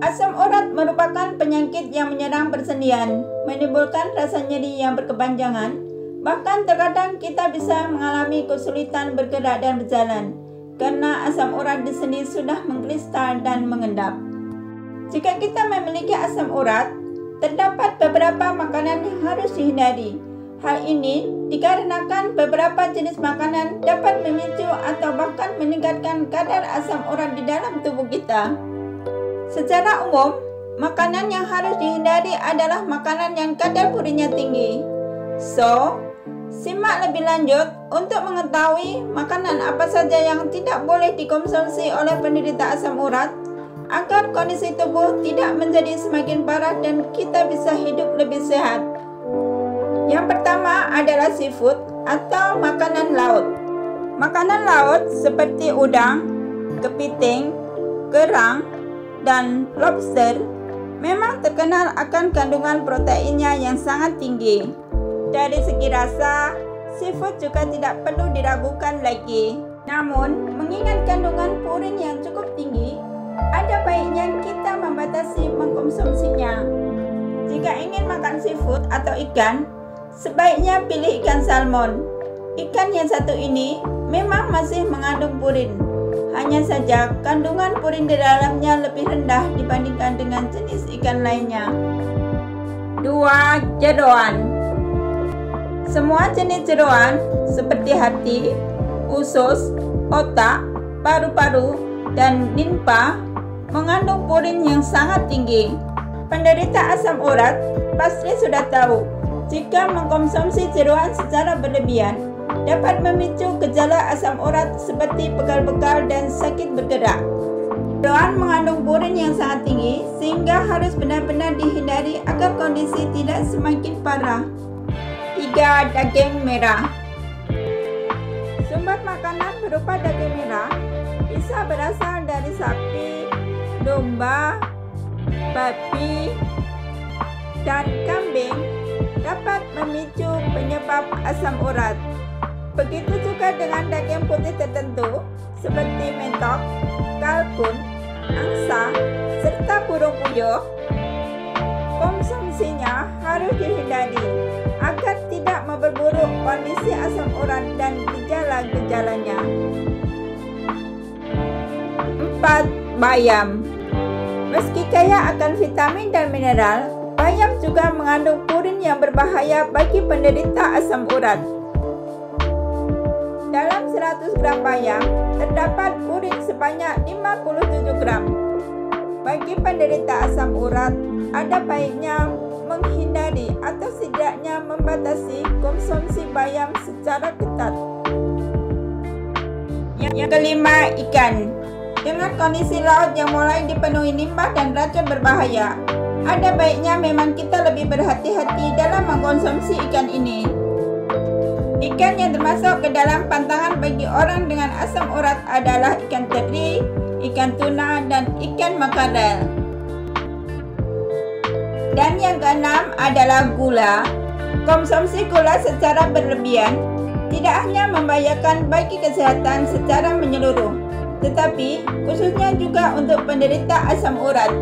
Asam urat merupakan penyakit yang menyerang persendian, menimbulkan rasa nyeri yang berkepanjangan. Bahkan terkadang kita bisa mengalami kesulitan bergerak dan berjalan karena asam urat di sendi sudah mengkristal dan mengendap. Jika kita memiliki asam urat, terdapat beberapa makanan yang harus dihindari. Hal ini dikarenakan beberapa jenis makanan dapat memicu atau bahkan meningkatkan kadar asam urat di dalam tubuh kita. Secara umum, makanan yang harus dihindari adalah makanan yang kadar purinnya tinggi. So, simak lebih lanjut untuk mengetahui makanan apa saja yang tidak boleh dikonsumsi oleh penderita asam urat agar kondisi tubuh tidak menjadi semakin parah dan kita bisa hidup lebih sehat. Yang pertama adalah seafood atau makanan laut. Makanan laut seperti udang, kepiting, kerang, dan lobster memang terkenal akan kandungan proteinnya yang sangat tinggi. Dari segi rasa, seafood juga tidak perlu diragukan lagi. Namun, mengingat kandungan purin yang cukup tinggi, ada baiknya kita membatasi mengkonsumsinya. Jika ingin makan seafood atau ikan, sebaiknya pilih ikan salmon. Ikan yang satu ini memang masih mengandung purin. Hanya saja kandungan purin di dalamnya lebih rendah dibandingkan dengan jenis ikan lainnya. 2. Jeroan. Semua jenis jeroan seperti hati, usus, otak, paru-paru, dan limpa mengandung purin yang sangat tinggi. Penderita asam urat pasti sudah tahu jika mengkonsumsi jeroan secara berlebihan dapat memicu gejala asam urat seperti pegal-pegal dan sakit bergerak. Jeroan mengandung purin yang sangat tinggi sehingga harus benar-benar dihindari agar kondisi tidak semakin parah. 3. Daging merah. Sumber makanan berupa daging merah bisa berasal dari sapi, domba, babi, dan kambing dapat memicu penyebab asam urat. Begitu juga dengan daging putih tertentu seperti mentok, kalkun, angsa, serta burung puyuh. Konsumsinya harus dihindari agar tidak memperburuk kondisi asam urat dan gejala-gejalanya. 4. Bayam. Meski kaya akan vitamin dan mineral, bayam juga mengandung purin yang berbahaya bagi penderita asam urat. Dalam 100 gram bayam, terdapat purin sebanyak 57 gram. Bagi penderita asam urat, ada baiknya menghindari atau setidaknya membatasi konsumsi bayam secara ketat. Yang kelima, ikan. Dengan kondisi laut yang mulai dipenuhi limbah dan racun berbahaya, ada baiknya memang kita lebih berhati-hati dalam mengkonsumsi ikan ini. Ikan yang termasuk ke dalam pantangan bagi orang dengan asam urat adalah ikan teri, ikan tuna, dan ikan makarel. Dan yang keenam adalah gula. Konsumsi gula secara berlebihan tidak hanya membahayakan bagi kesehatan secara menyeluruh, tetapi khususnya juga untuk penderita asam urat.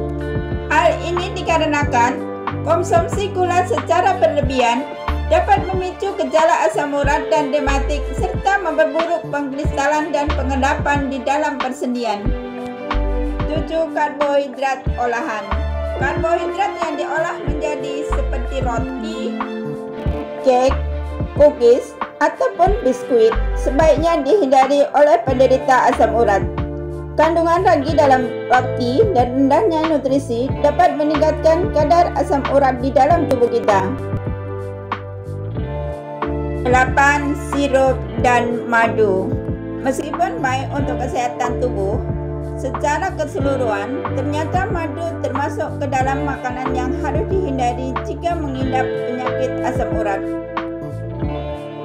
Hal ini dikarenakan konsumsi gula secara berlebihan dapat memicu gejala asam urat dan rematik serta memperburuk pengkristalan dan pengendapan di dalam persendian. 7. Karbohidrat olahan. Karbohidrat yang diolah menjadi seperti roti, cake, cookies, ataupun biskuit sebaiknya dihindari oleh penderita asam urat. Kandungan ragi dalam roti dan rendahnya nutrisi dapat meningkatkan kadar asam urat di dalam tubuh kita. 8. Sirup dan madu. Meskipun baik untuk kesehatan tubuh, secara keseluruhan ternyata madu termasuk ke dalam makanan yang harus dihindari jika mengidap penyakit asam urat.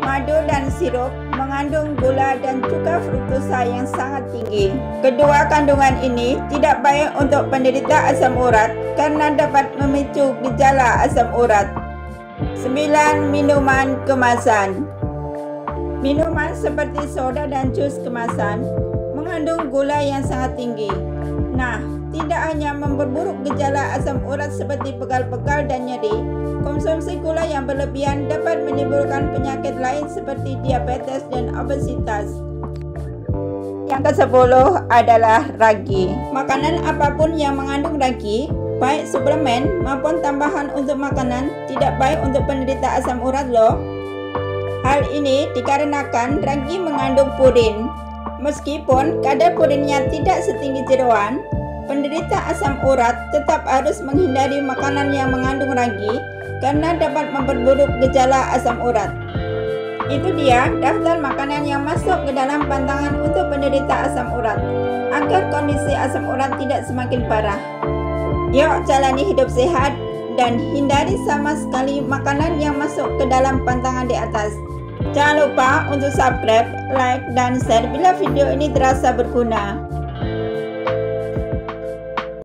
Madu dan sirup mengandung gula dan juga fruktosa yang sangat tinggi. Kedua kandungan ini tidak baik untuk penderita asam urat karena dapat memicu gejala asam urat. 9. Minuman kemasan. Minuman seperti soda dan jus kemasan mengandung gula yang sangat tinggi. Nah, tidak hanya memperburuk gejala asam urat seperti pegal-pegal dan nyeri, konsumsi gula yang berlebihan dapat menimbulkan penyakit lain seperti diabetes dan obesitas. Yang ke-10 adalah ragi. Makanan apapun yang mengandung ragi, baik suplemen maupun tambahan untuk makanan, tidak baik untuk penderita asam urat loh. Hal ini dikarenakan ragi mengandung purin. Meskipun kadar purinnya tidak setinggi jeroan, penderita asam urat tetap harus menghindari makanan yang mengandung ragi karena dapat memperburuk gejala asam urat. Itu dia daftar makanan yang masuk ke dalam pantangan untuk penderita asam urat, agar kondisi asam urat tidak semakin parah. Yuk jalani hidup sehat dan hindari sama sekali makanan yang masuk ke dalam pantangan di atas. Jangan lupa untuk subscribe, like, dan share bila video ini terasa berguna.